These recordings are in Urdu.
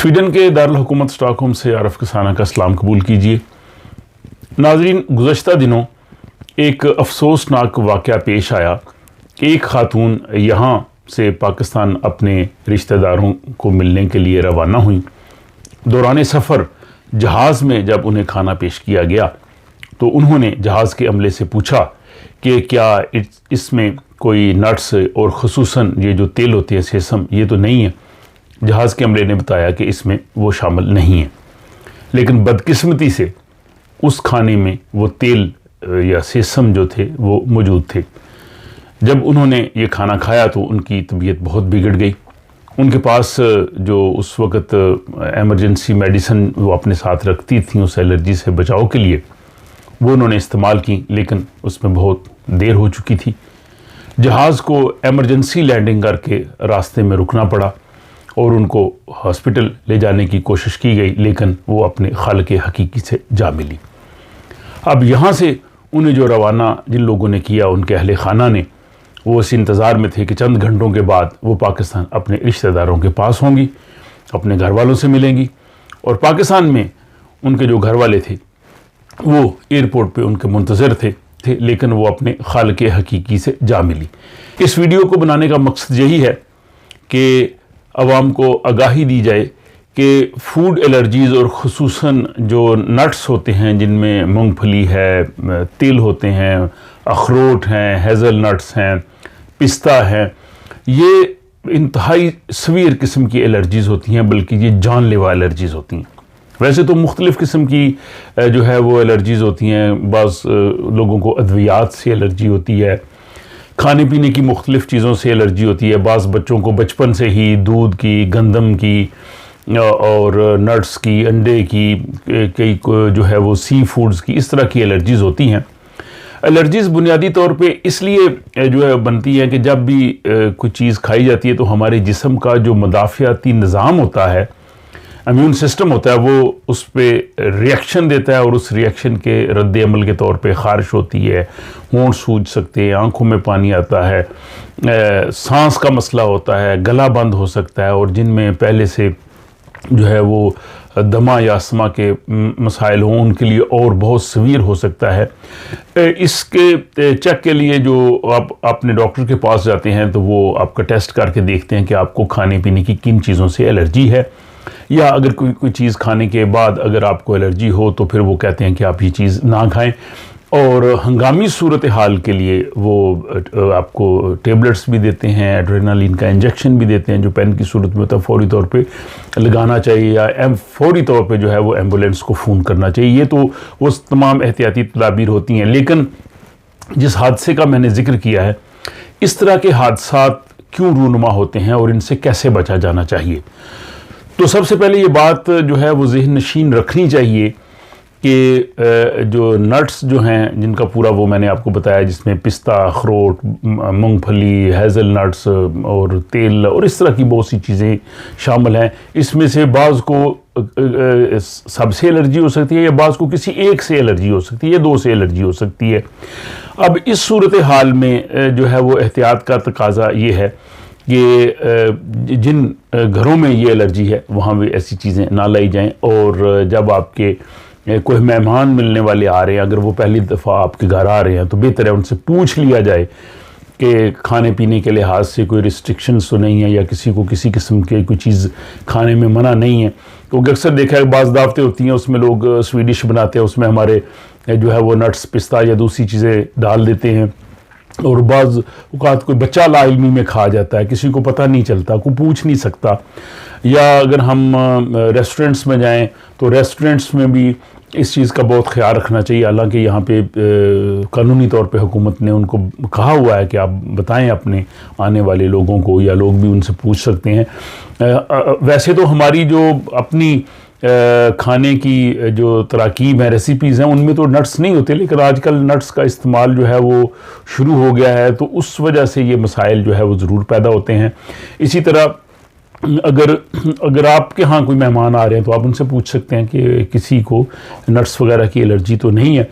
سویڈن کے دارالحکومت اسٹاک ہوم سے عارف کسانہ کا سلام قبول کیجیے۔ ناظرین، گزشتہ دنوں ایک افسوسناک واقعہ پیش آیا کہ ایک خاتون یہاں سے پاکستان اپنے رشتہ داروں کو ملنے کے لیے روانہ ہوئیں۔ دوران سفر جہاز میں جب انہیں کھانا پیش کیا گیا تو انہوں نے جہاز کے عملے سے پوچھا کہ کیا اس میں کوئی نٹس اور خصوصاً یہ جو تیل ہوتے ہیں سیسم یہ تو نہیں ہے۔ جہاز کے عملے نے بتایا کہ اس میں وہ شامل نہیں ہے، لیکن بدقسمتی سے اس کھانے میں وہ تیل یا سیسم جو تھے وہ موجود تھے۔ جب انہوں نے یہ کھانا کھایا تو ان کی طبیعت بہت بگڑ گئی۔ ان کے پاس جو اس وقت ایمرجنسی میڈیسن وہ اپنے ساتھ رکھتی تھیں اس الرجی سے بچاؤ کے لیے، وہ انہوں نے استعمال کی، لیکن اس میں بہت دیر ہو چکی تھی۔ جہاز کو ایمرجنسی لینڈنگ کر کے راستے میں رکنا پڑا اور ان کو ہاسپٹل لے جانے کی کوشش کی گئی، لیکن وہ اپنے خالق حقیقی سے جا ملی۔ اب یہاں سے انہیں جو روانہ جن لوگوں نے کیا، ان کے اہل خانہ نے، وہ اس انتظار میں تھے کہ چند گھنٹوں کے بعد وہ پاکستان اپنے رشتہ داروں کے پاس ہوں گی، اپنے گھر والوں سے ملیں گی، اور پاکستان میں ان کے جو گھر والے تھے وہ ایئرپورٹ پہ ان کے منتظر تھے، لیکن وہ اپنے خالق حقیقی سے جا ملی۔ اس ویڈیو کو بنانے کا مقصد یہی ہے کہ عوام کو آگاہی دی جائے کہ فوڈ الرجیز اور خصوصاً جو نٹس ہوتے ہیں جن میں مونگ پھلی ہے، تل ہوتے ہیں، اخروٹ ہیں، ہیزل نٹس ہیں، پستہ ہیں، یہ انتہائی سویر قسم کی الرجیز ہوتی ہیں، بلکہ یہ جان لیوا الرجیز ہوتی ہیں۔ ویسے تو مختلف قسم کی جو ہے وہ الرجیز ہوتی ہیں، بعض لوگوں کو ادویات سے الرجی ہوتی ہے، کھانے پینے کی مختلف چیزوں سے الرجی ہوتی ہے، بعض بچوں کو بچپن سے ہی دودھ کی، گندم کی اور نٹس کی، انڈے کی، کئی جو ہے وہ سی فوڈز کی، اس طرح کی الرجیز ہوتی ہیں۔ الرجیز بنیادی طور پہ اس لیے جو ہے بنتی ہیں کہ جب بھی کوئی چیز کھائی جاتی ہے تو ہمارے جسم کا جو مدافعتی نظام ہوتا ہے، امیون سسٹم ہوتا ہے، وہ اس پہ ریئیکشن دیتا ہے، اور اس ریئیکشن کے رد عمل کے طور پہ خارش ہوتی ہے، ہونٹ سوج سکتے ہیں، آنکھوں میں پانی آتا ہے، سانس کا مسئلہ ہوتا ہے، گلا بند ہو سکتا ہے، اور جن میں پہلے سے جو ہے وہ دمہ یا استما کے مسائل ہوں ان کے لیے اور بہت سویر ہو سکتا ہے۔ اس کے چیک کے لیے جو آپ اپنے ڈاکٹر کے پاس جاتے ہیں تو وہ آپ کا ٹیسٹ کر کے دیکھتے ہیں کہ آپ کو کھانے پینے کی کن چیزوں سے الرجی ہے، یا اگر کوئی چیز کھانے کے بعد اگر آپ کو الرجی ہو تو پھر وہ کہتے ہیں کہ آپ یہ چیز نہ کھائیں، اور ہنگامی صورتحال کے لیے وہ آپ کو ٹیبلٹس بھی دیتے ہیں، ایڈرینالین کا انجیکشن بھی دیتے ہیں جو پین کی صورت میں ہوتا ہے، فوری طور پہ لگانا چاہیے، یا فوری طور پہ جو ہے وہ ایمبولینس کو فون کرنا چاہیے۔ یہ تو وہ تمام احتیاطی تدابیر ہوتی ہیں، لیکن جس حادثے کا میں نے ذکر کیا ہے، اس طرح کے حادثات کیوں رونما ہوتے ہیں اور ان سے کیسے بچا جانا چاہیے؟ تو سب سے پہلے یہ بات جو ہے وہ ذہن نشین رکھنی چاہیے کہ جو نٹس جو ہیں جن کا پورا وہ میں نے آپ کو بتایا، جس میں پستہ، اخروٹ، مونگ پھلی، ہیزل نٹس اور تیل اور اس طرح کی بہت سی چیزیں شامل ہیں، اس میں سے بعض کو سب سے الرجی ہو سکتی ہے، یا بعض کو کسی ایک سے الرجی ہو سکتی ہے، یا دو سے الرجی ہو سکتی ہے۔ اب اس صورتحال میں جو ہے وہ احتیاط کا تقاضا یہ ہے کہ جن گھروں میں یہ الرجی ہے وہاں بھی ایسی چیزیں نہ لائی جائیں، اور جب آپ کے کوئی مہمان ملنے والے آ رہے ہیں، اگر وہ پہلی دفعہ آپ کے گھر آ رہے ہیں تو بہتر ہے ان سے پوچھ لیا جائے کہ کھانے پینے کے لحاظ سے کوئی ریسٹرکشنز تو نہیں ہے، یا کسی کو کسی قسم کی کوئی چیز کھانے میں منع نہیں ہے، کیونکہ اکثر دیکھا ہے بعض دعوتیں ہوتی ہیں اس میں لوگ سویڈش بناتے ہیں، اس میں ہمارے جو ہے وہ نٹس، پستہ یا دوسری چیزیں ڈال دیتے ہیں، اور بعض اوقات کوئی بچہ لا علمی میں کھا جاتا ہے، کسی کو پتہ نہیں چلتا، کوئی پوچھ نہیں سکتا۔ یا اگر ہم ریسٹورنٹس میں جائیں تو ریسٹورنٹس میں بھی اس چیز کا بہت خیال رکھنا چاہیے، حالانکہ یہاں پہ قانونی طور پہ حکومت نے ان کو کہا ہوا ہے کہ آپ بتائیں اپنے آنے والے لوگوں کو، یا لوگ بھی ان سے پوچھ سکتے ہیں۔ ویسے تو ہماری جو اپنی کھانے کی جو تراکیب ہیں، ریسیپیز ہیں، ان میں تو نٹس نہیں ہوتے، لیکن آج کل نٹس کا استعمال جو ہے وہ شروع ہو گیا ہے، تو اس وجہ سے یہ مسائل جو ہے وہ ضرور پیدا ہوتے ہیں۔ اسی طرح اگر آپ کے ہاں کوئی مہمان آ رہے ہیں تو آپ ان سے پوچھ سکتے ہیں کہ کسی کو نٹس وغیرہ کی الرجی تو نہیں ہے،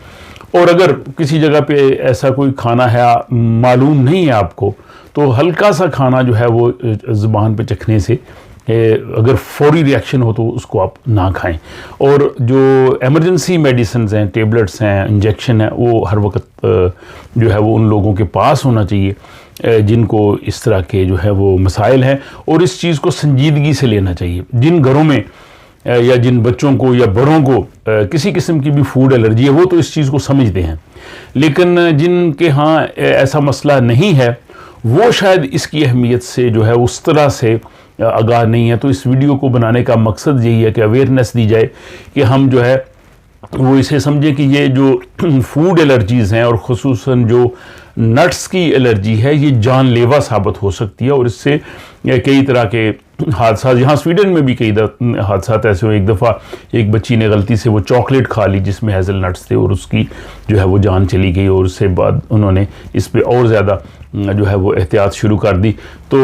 اور اگر کسی جگہ پہ ایسا کوئی کھانا ہے معلوم نہیں ہے آپ کو، تو ہلکا سا کھانا جو ہے وہ زبان پہ چکھنے سے اگر فوری ریاکشن ہو تو اس کو آپ نہ کھائیں. اور جو ایمرجنسی میڈیسنز ہیں، ٹیبلٹس ہیں، انجیکشن ہیں، وہ ہر وقت جو ہے وہ ان لوگوں کے پاس ہونا چاہیے جن کو اس طرح کے جو ہے وہ مسائل ہیں، اور اس چیز کو سنجیدگی سے لینا چاہیے. جن گھروں میں یا جن بچوں کو یا بڑوں کو کسی قسم کی بھی فوڈ الرجی ہے وہ تو اس چیز کو سمجھتے ہیں، لیکن جن کے ہاں ایسا مسئلہ نہیں ہے وہ شاید اس کی اہمیت سے جو ہے اس طرح سے آگاہ نہیں ہے. تو اس ویڈیو کو بنانے کا مقصد یہی ہے کہ اویئرنیس دی جائے کہ ہم جو ہے وہ اسے سمجھیں کہ یہ جو فوڈ الرجیز ہیں اور خصوصاً جو نٹس کی الرجی ہے یہ جان لیوا ثابت ہو سکتی ہے، اور اس سے کئی طرح کے حادثات، یہاں سویڈن میں بھی کئی حادثات ایسے ہوئے. ایک دفعہ ایک بچی نے غلطی سے وہ چاکلیٹ کھا لی جس میں ہیزل نٹس تھے، اور اس کی جو ہے وہ جان چلی گئی، اور اس سے بعد انہوں نے اس پہ اور زیادہ جو ہے وہ احتیاط شروع کر دی. تو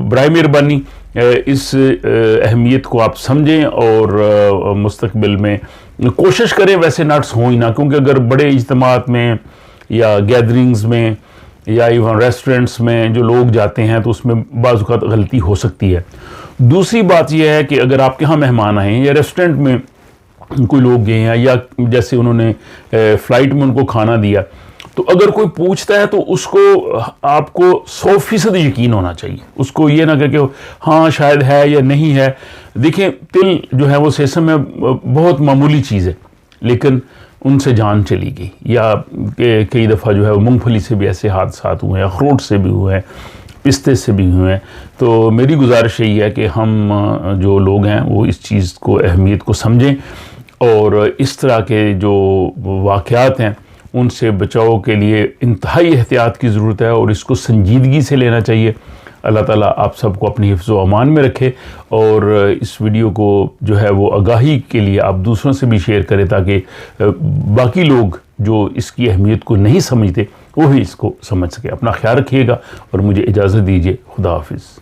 برائے مہربانی اس اہمیت کو آپ سمجھیں اور مستقبل میں کوشش کریں ویسے نٹس ہوں ہی نہ، کیونکہ اگر بڑے اجتماعات میں یا گیدرنگز میں یا ایون ریسٹورنٹس میں جو لوگ جاتے ہیں تو اس میں بعض اوقات غلطی ہو سکتی ہے. دوسری بات یہ ہے کہ اگر آپ کے ہاں مہمان آئے ہیں یا ریسٹورنٹ میں کوئی لوگ گئے ہیں یا جیسے انہوں نے فلائٹ میں ان کو کھانا دیا، تو اگر کوئی پوچھتا ہے تو اس کو آپ کو 100% یقین ہونا چاہیے. اس کو یہ نہ کہ ہاں شاید ہے یا نہیں ہے. دیکھیں تل جو ہے وہ سیسم میں بہت معمولی چیز ہے، لیکن ان سے جان چلی گئی. یا کئی دفعہ جو ہے وہ مونگ پھلی سے بھی ایسے حادثات ہوئے ہیں، اخروٹ سے بھی ہوئے ہیں، پستے سے بھی ہوئے ہیں. تو میری گزارش یہی ہے کہ ہم جو لوگ ہیں وہ اس چیز کو، اہمیت کو سمجھیں، اور اس طرح کے جو واقعات ہیں ان سے بچاؤ کے لیے انتہائی احتیاط کی ضرورت ہے، اور اس کو سنجیدگی سے لینا چاہیے. اللہ تعالیٰ آپ سب کو اپنی حفظ و امان میں رکھے، اور اس ویڈیو کو جو ہے وہ آگاہی کے لیے آپ دوسروں سے بھی شیئر کریں تاکہ باقی لوگ جو اس کی اہمیت کو نہیں سمجھتے وہ بھی اس کو سمجھ سکے. اپنا خیال رکھیے گا اور مجھے اجازت دیجیے. خدا حافظ.